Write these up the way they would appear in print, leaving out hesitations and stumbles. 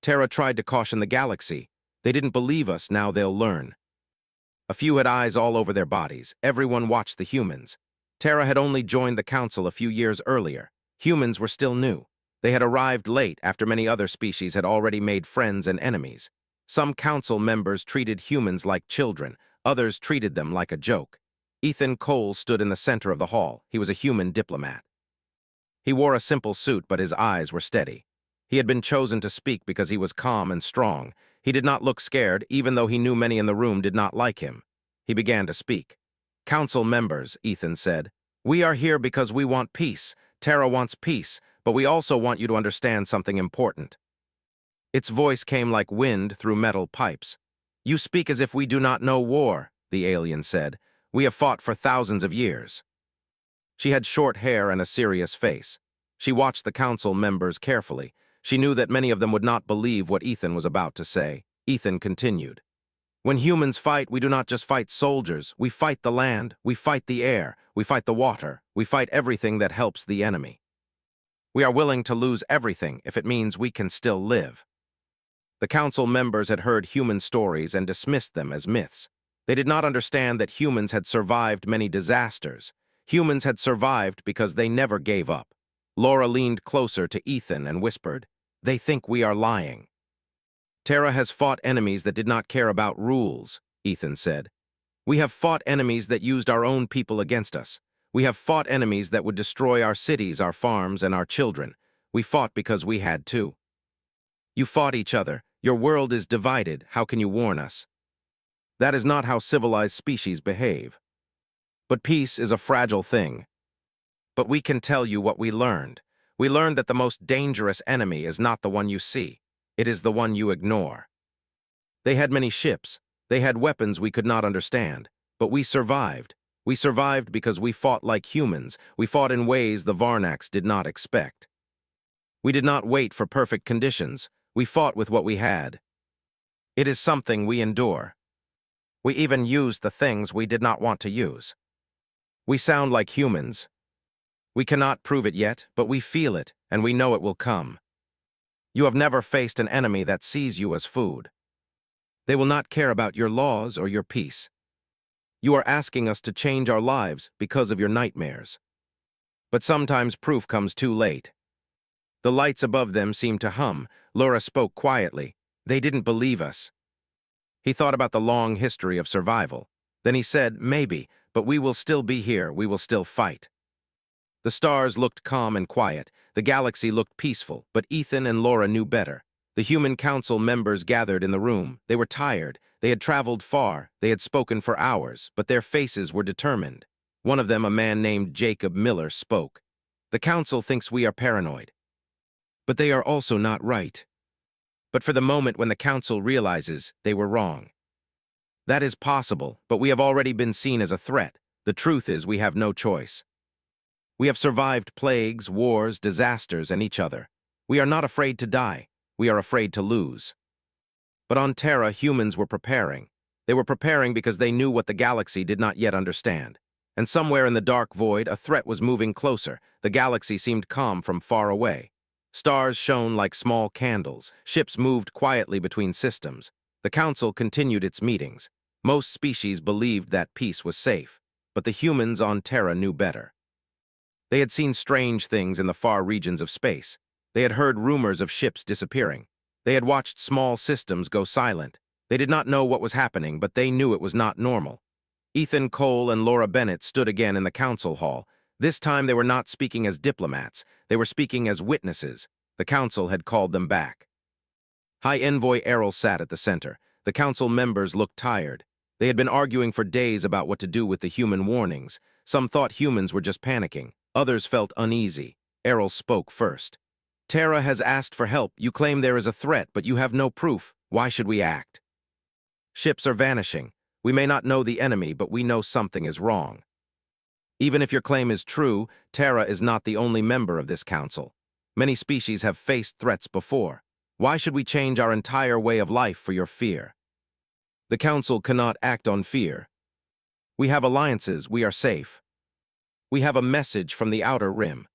Terra tried to caution the galaxy. They didn't believe us, now they'll learn. A few had eyes all over their bodies. Everyone watched the humans. Terra had only joined the council a few years earlier. Humans were still new. They had arrived late after many other species had already made friends and enemies. Some council members treated humans like children. Others treated them like a joke. Ethan Cole stood in the center of the hall. He was a human diplomat. He wore a simple suit, but his eyes were steady. He had been chosen to speak because he was calm and strong. He did not look scared, even though he knew many in the room did not like him. He began to speak. "Council members," Ethan said, "we are here because we want peace. Terra wants peace, but we also want you to understand something important." Its voice came like wind through metal pipes. "You speak as if we do not know war," the alien said. "We have fought for thousands of years." She had short hair and a serious face. She watched the council members carefully. She knew that many of them would not believe what Ethan was about to say. Ethan continued. "When humans fight, we do not just fight soldiers. We fight the land, we fight the air, we fight the water, we fight everything that helps the enemy. We are willing to lose everything if it means we can still live." The council members had heard human stories and dismissed them as myths. They did not understand that humans had survived many disasters. Humans had survived because they never gave up. Laura leaned closer to Ethan and whispered, "They think we are lying." "Terra has fought enemies that did not care about rules," Ethan said. "We have fought enemies that used our own people against us. We have fought enemies that would destroy our cities, our farms, and our children. We fought because we had to." "You fought each other. Your world is divided. How can you warn us?" "That is not how civilized species behave. But peace is a fragile thing. But we can tell you what we learned. We learned that the most dangerous enemy is not the one you see. It is the one you ignore. They had many ships. They had weapons we could not understand. But we survived. We survived because we fought like humans. We fought in ways the Varnax did not expect. We did not wait for perfect conditions. We fought with what we had. It is something we endure. We even used the things we did not want to use. We sound like humans. We cannot prove it yet, but we feel it, and we know it will come. You have never faced an enemy that sees you as food. They will not care about your laws or your peace. You are asking us to change our lives because of your nightmares. But sometimes proof comes too late." The lights above them seemed to hum. Laura spoke quietly. "They didn't believe us." He thought about the long history of survival. Then he said, "Maybe, but we will still be here. We will still fight." The stars looked calm and quiet. The galaxy looked peaceful, but Ethan and Laura knew better. The human council members gathered in the room. They were tired. They had traveled far. They had spoken for hours, but their faces were determined. One of them, a man named Jacob Miller, spoke. "The council thinks we are paranoid. But they are also not right. But for the moment when the council realizes they were wrong. That is possible, but we have already been seen as a threat. The truth is we have no choice. We have survived plagues, wars, disasters, and each other. We are not afraid to die. We are afraid to lose." But on Terra, humans were preparing. They were preparing because they knew what the galaxy did not yet understand. And somewhere in the dark void, a threat was moving closer. The galaxy seemed calm from far away. Stars shone like small candles. Ships moved quietly between systems. The council continued its meetings. Most species believed that peace was safe, but the humans on Terra knew better. They had seen strange things in the far regions of space. They had heard rumors of ships disappearing. They had watched small systems go silent. They did not know what was happening, but they knew it was not normal. Ethan Cole and Laura Bennett stood again in the council hall. This time they were not speaking as diplomats. They were speaking as witnesses. The council had called them back. High Envoy Errol sat at the center. The council members looked tired. They had been arguing for days about what to do with the human warnings. Some thought humans were just panicking. Others felt uneasy. Errol spoke first. "Terra has asked for help. You claim there is a threat, but you have no proof. Why should we act? Ships are vanishing. We may not know the enemy, but we know something is wrong. Even if your claim is true, Terra is not the only member of this council. Many species have faced threats before. Why should we change our entire way of life for your fear? The council cannot act on fear. We have alliances. We are safe. We have a message from the outer rim."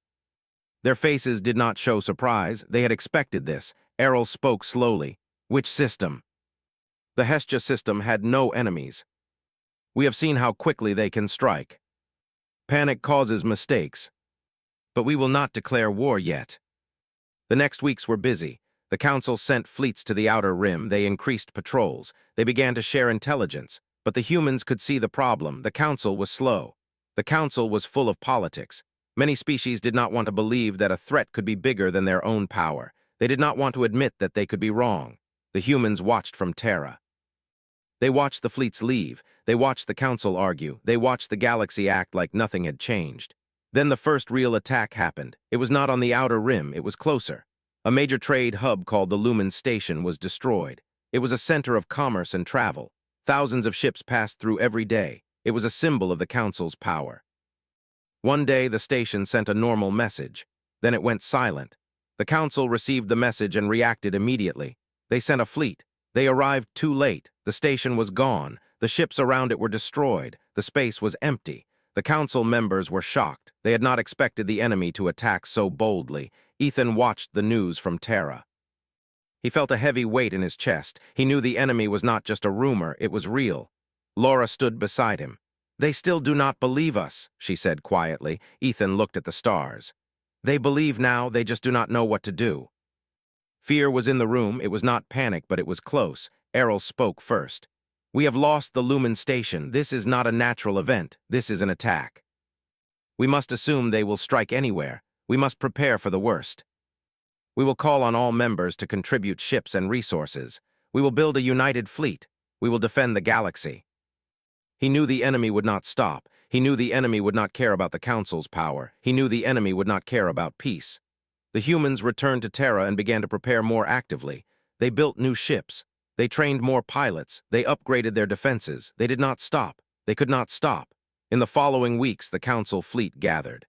Their faces did not show surprise. They had expected this. Errol spoke slowly. Which system? The Hestia system had no enemies. We have seen how quickly they can strike. Panic causes mistakes. But we will not declare war yet. The next weeks were busy. The Council sent fleets to the Outer Rim, they increased patrols, they began to share intelligence. But the humans could see the problem. The Council was slow. The Council was full of politics. Many species did not want to believe that a threat could be bigger than their own power. They did not want to admit that they could be wrong. The humans watched from Terra. They watched the fleets leave. They watched the Council argue. They watched the galaxy act like nothing had changed. Then the first real attack happened. It was not on the Outer Rim, it was closer. A major trade hub called the Lumen Station was destroyed. It was a center of commerce and travel. Thousands of ships passed through every day. It was a symbol of the Council's power. One day, the station sent a normal message. Then it went silent. The Council received the message and reacted immediately. They sent a fleet. They arrived too late. The station was gone. The ships around it were destroyed. The space was empty. The Council members were shocked. They had not expected the enemy to attack so boldly. Ethan watched the news from Terra. He felt a heavy weight in his chest. He knew the enemy was not just a rumor, it was real. Laura stood beside him. "They still do not believe us," she said quietly. Ethan looked at the stars. "They believe now, they just do not know what to do." Fear was in the room. It was not panic, but it was close. Errol spoke first. "We have lost the Lumen Station. This is not a natural event. This is an attack. We must assume they will strike anywhere. We must prepare for the worst. We will call on all members to contribute ships and resources. We will build a united fleet. We will defend the galaxy." He knew the enemy would not stop. He knew the enemy would not care about the Council's power. He knew the enemy would not care about peace. The humans returned to Terra and began to prepare more actively. They built new ships. They trained more pilots. They upgraded their defenses. They did not stop. They could not stop. In the following weeks, the Council fleet gathered.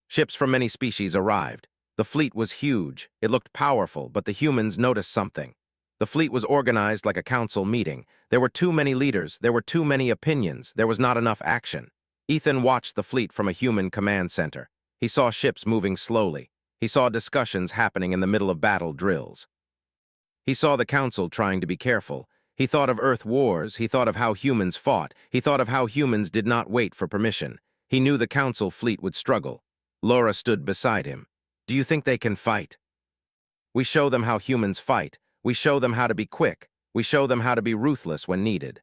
Ships from many species arrived. The fleet was huge. It looked powerful, but the humans noticed something. The fleet was organized like a council meeting. There were too many leaders. There were too many opinions. There was not enough action. Ethan watched the fleet from a human command center. He saw ships moving slowly. He saw discussions happening in the middle of battle drills. He saw the council trying to be careful. He thought of Earth wars. He thought of how humans fought. He thought of how humans did not wait for permission. He knew the council fleet would struggle. Laura stood beside him. "Do you think they can fight?" "We show them how humans fight. We show them how to be quick. We show them how to be ruthless when needed."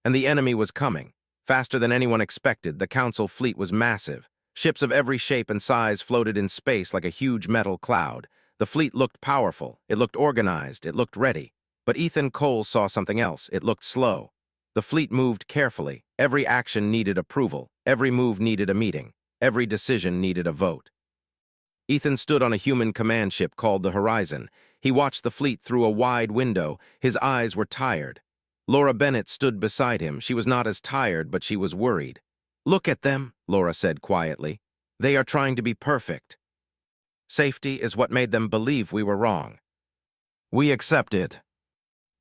And the enemy was coming. Faster than anyone expected, the Council fleet was massive. Ships of every shape and size floated in space like a huge metal cloud. The fleet looked powerful. It looked organized. It looked ready. But Ethan Cole saw something else. It looked slow. The fleet moved carefully. Every action needed approval. Every move needed a meeting. Every decision needed a vote. Ethan stood on a human command ship called the Horizon. He watched the fleet through a wide window. His eyes were tired. Laura Bennett stood beside him. She was not as tired, but she was worried. "Look at them," Laura said quietly. "They are trying to be perfect. Safety is what made them believe we were wrong. We accept it."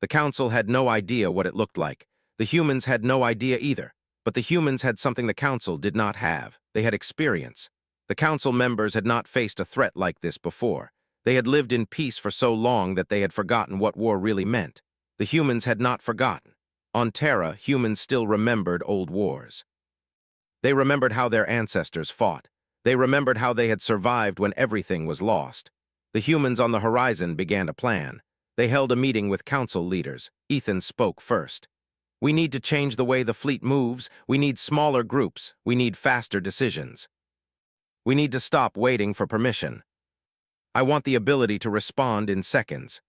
The Council had no idea what it looked like. The humans had no idea either. But the humans had something the Council did not have. They had experience. The Council members had not faced a threat like this before. They had lived in peace for so long that they had forgotten what war really meant. The humans had not forgotten. On Terra, humans still remembered old wars. They remembered how their ancestors fought. They remembered how they had survived when everything was lost. The humans on the Horizon began to plan. They held a meeting with Council leaders. Ethan spoke first. "We need to change the way the fleet moves. We need smaller groups. We need faster decisions. We need to stop waiting for permission. I want the ability to respond in seconds."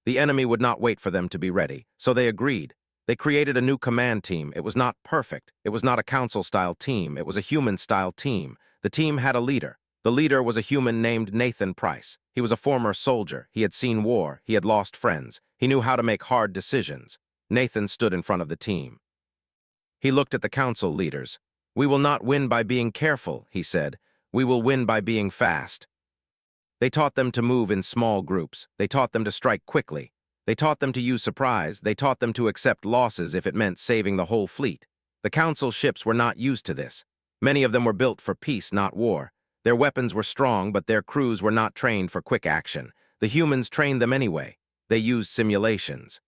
The enemy would not wait for them to be ready, so they agreed. They created a new command team. It was not perfect. It was not a council-style team. It was a human-style team. The team had a leader. The leader was a human named Nathan Price. He was a former soldier. He had seen war. He had lost friends. He knew how to make hard decisions. Nathan stood in front of the team. He looked at the council leaders. "We will not win by being careful," he said. "We will win by being fast." They taught them to move in small groups. They taught them to strike quickly. They taught them to use surprise. They taught them to accept losses if it meant saving the whole fleet. The council ships were not used to this. Many of them were built for peace, not war. Their weapons were strong, but their crews were not trained for quick action. The humans trained them anyway. They used simulations.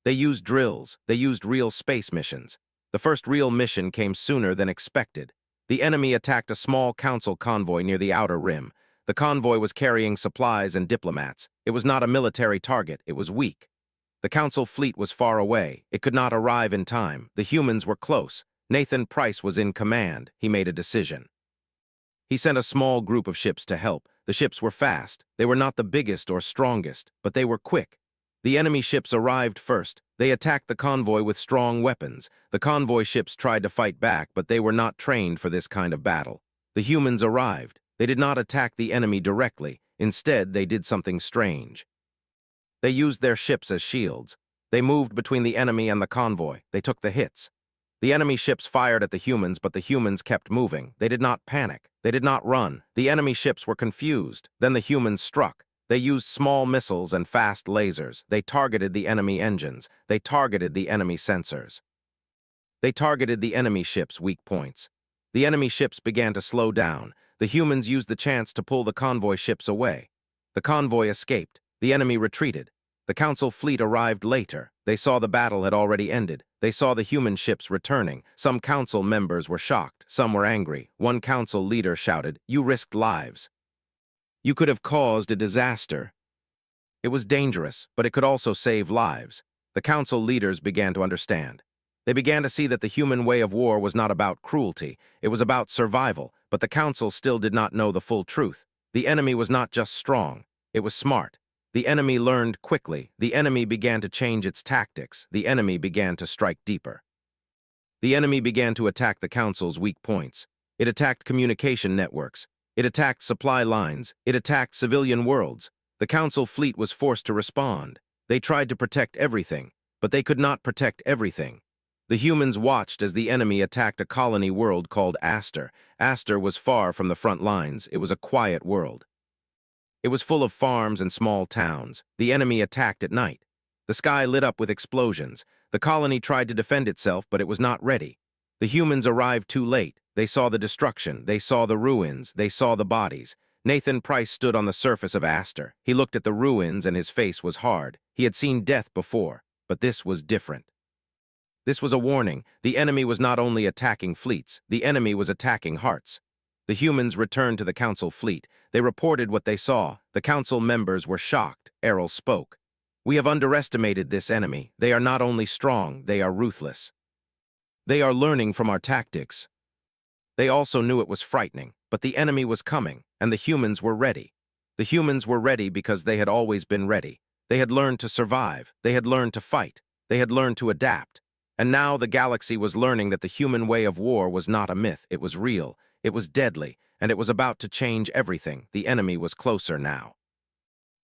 They used drills. They used real space missions. The first real mission came sooner than expected. The enemy attacked a small council convoy near the outer rim. The convoy was carrying supplies and diplomats. It was not a military target. It was weak. The council fleet was far away. It could not arrive in time. The humans were close. Nathan Price was in command. He made a decision. He sent a small group of ships to help. The ships were fast. They were not the biggest or strongest, but they were quick. The enemy ships arrived first. They attacked the convoy with strong weapons. The convoy ships tried to fight back, but they were not trained for this kind of battle. The humans arrived. They did not attack the enemy directly. Instead, they did something strange. They used their ships as shields. They moved between the enemy and the convoy. They took the hits. The enemy ships fired at the humans, but the humans kept moving. They did not panic. They did not run. The enemy ships were confused. Then the humans struck. They used small missiles and fast lasers. They targeted the enemy engines. They targeted the enemy sensors. They targeted the enemy ships' weak points. The enemy ships began to slow down. The humans used the chance to pull the convoy ships away. The convoy escaped. The enemy retreated. The council fleet arrived later. They saw the battle had already ended. They saw the human ships returning. Some council members were shocked. Some were angry. One council leader shouted, "You risked lives. You could have caused a disaster." It was dangerous, but it could also save lives. The council leaders began to understand. They began to see that the human way of war was not about cruelty. It was about survival, but the council still did not know the full truth. The enemy was not just strong. It was smart. The enemy learned quickly. The enemy began to change its tactics. The enemy began to strike deeper. The enemy began to attack the council's weak points. It attacked communication networks. It attacked supply lines. It attacked civilian worlds. The council fleet was forced to respond. They tried to protect everything, but they could not protect everything. The humans watched as the enemy attacked a colony world called Aster. Aster was far from the front lines. It was a quiet world. It was full of farms and small towns. The enemy attacked at night. The sky lit up with explosions. The colony tried to defend itself, but it was not ready. The humans arrived too late. They saw the destruction. They saw the ruins. They saw the bodies. Nathan Price stood on the surface of Aster. He looked at the ruins and his face was hard. He had seen death before, but this was different. This was a warning. The enemy was not only attacking fleets, the enemy was attacking hearts. The humans returned to the council fleet. They reported what they saw. The council members were shocked. Errol spoke. "We have underestimated this enemy. They are not only strong, they are ruthless. They are learning from our tactics." They also knew it was frightening, but the enemy was coming, and the humans were ready. The humans were ready because they had always been ready. They had learned to survive. They had learned to fight. They had learned to adapt. And now the galaxy was learning that the human way of war was not a myth. It was real. It was deadly, and it was about to change everything. The enemy was closer now.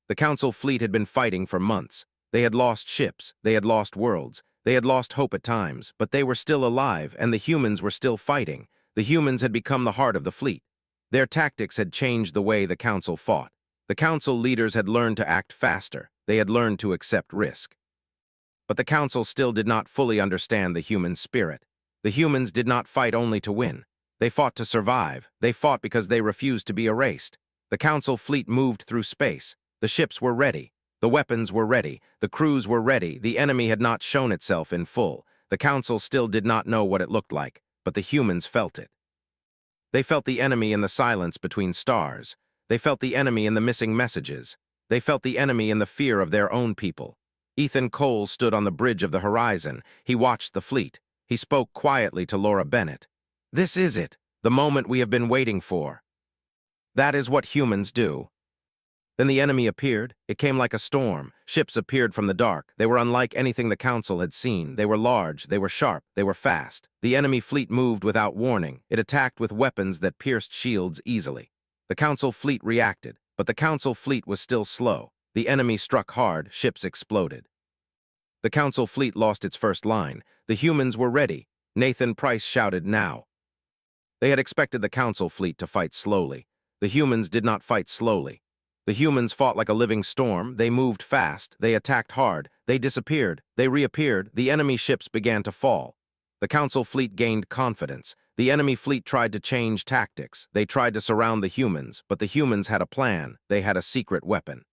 The council fleet had been fighting for months. They had lost ships. They had lost worlds. They had lost hope at times, but they were still alive, and the humans were still fighting. The humans had become the heart of the fleet. Their tactics had changed the way the council fought. The council leaders had learned to act faster. They had learned to accept risk. But the council still did not fully understand the human spirit. The humans did not fight only to win. They fought to survive. They fought because they refused to be erased. The council fleet moved through space. The ships were ready. The weapons were ready. The crews were ready. The enemy had not shown itself in full. The council still did not know what it looked like, but the humans felt it. They felt the enemy in the silence between stars. They felt the enemy in the missing messages. They felt the enemy in the fear of their own people. Ethan Cole stood on the bridge of the horizon. He watched the fleet. He spoke quietly to Laura Bennett. "This is it, the moment we have been waiting for. That is what humans do." Then the enemy appeared. It came like a storm. Ships appeared from the dark. They were unlike anything the council had seen. They were large. They were sharp. They were fast. The enemy fleet moved without warning. It attacked with weapons that pierced shields easily. The council fleet reacted, but the council fleet was still slow. The enemy struck hard. Ships exploded. The council fleet lost its first line. The humans were ready. Nathan Price shouted, "Now." They had expected the council fleet to fight slowly. The humans did not fight slowly. The humans fought like a living storm. They moved fast. They attacked hard. They disappeared. They reappeared. The enemy ships began to fall. The council fleet gained confidence. The enemy fleet tried to change tactics. They tried to surround the humans, but the humans had a plan. They had a secret weapon.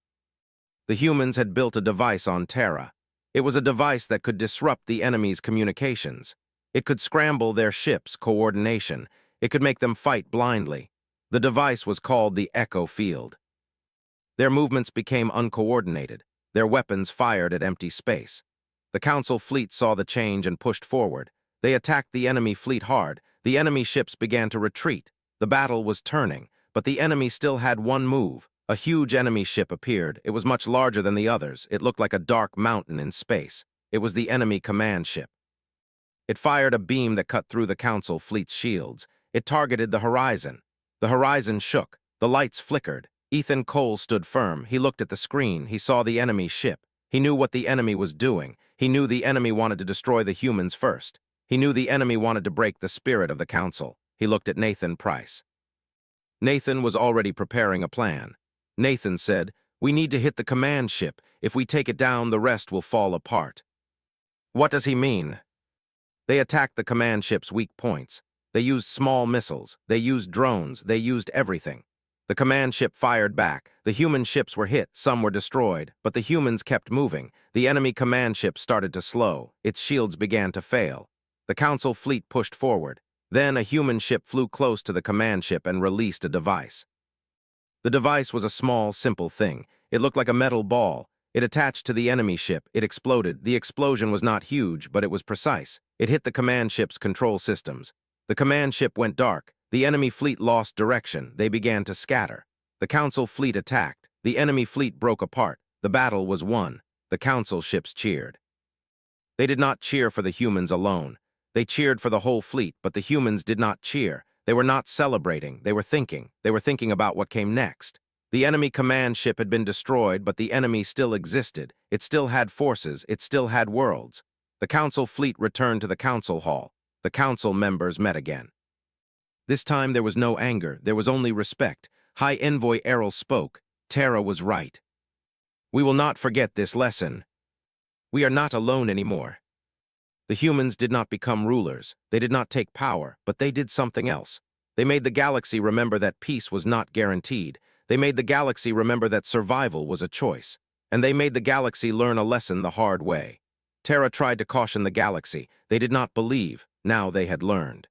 The humans had built a device on Terra. It was a device that could disrupt the enemy's communications. It could scramble their ships' coordination. It could make them fight blindly. The device was called the Echo Field. Their movements became uncoordinated. Their weapons fired at empty space. The Council fleet saw the change and pushed forward. They attacked the enemy fleet hard. The enemy ships began to retreat. The battle was turning, but the enemy still had one move. A huge enemy ship appeared. It was much larger than the others. It looked like a dark mountain in space. It was the enemy command ship. It fired a beam that cut through the Council fleet's shields. It targeted the horizon. The horizon shook. The lights flickered. Ethan Cole stood firm. He looked at the screen. He saw the enemy ship. He knew what the enemy was doing. He knew the enemy wanted to destroy the humans first. He knew the enemy wanted to break the spirit of the Council. He looked at Nathan Price. Nathan was already preparing a plan. Nathan said, "We need to hit the command ship. If we take it down, the rest will fall apart." What does he mean? They attacked the command ship's weak points. They used small missiles. They used drones. They used everything. The command ship fired back. The human ships were hit. Some were destroyed. But the humans kept moving. The enemy command ship started to slow. Its shields began to fail. The Council fleet pushed forward. Then a human ship flew close to the command ship and released a device. The device was a small, simple thing. It looked like a metal ball. It attached to the enemy ship. It exploded. The explosion was not huge, but it was precise. It hit the command ship's control systems. The command ship went dark. The enemy fleet lost direction. They began to scatter. The Council fleet attacked. The enemy fleet broke apart. The battle was won. The Council ships cheered. They did not cheer for the humans alone. They cheered for the whole fleet, but the humans did not cheer. They were not celebrating. They were thinking. They were thinking about what came next. The enemy command ship had been destroyed, but the enemy still existed. It still had forces. It still had worlds. The Council fleet returned to the Council Hall. The Council members met again. This time there was no anger. There was only respect. High Envoy Errol spoke. Terra was right. "We will not forget this lesson. We are not alone anymore." The humans did not become rulers. They did not take power, but they did something else. They made the galaxy remember that peace was not guaranteed. They made the galaxy remember that survival was a choice. And they made the galaxy learn a lesson the hard way. Terra tried to caution the galaxy. They did not believe. Now they had learned.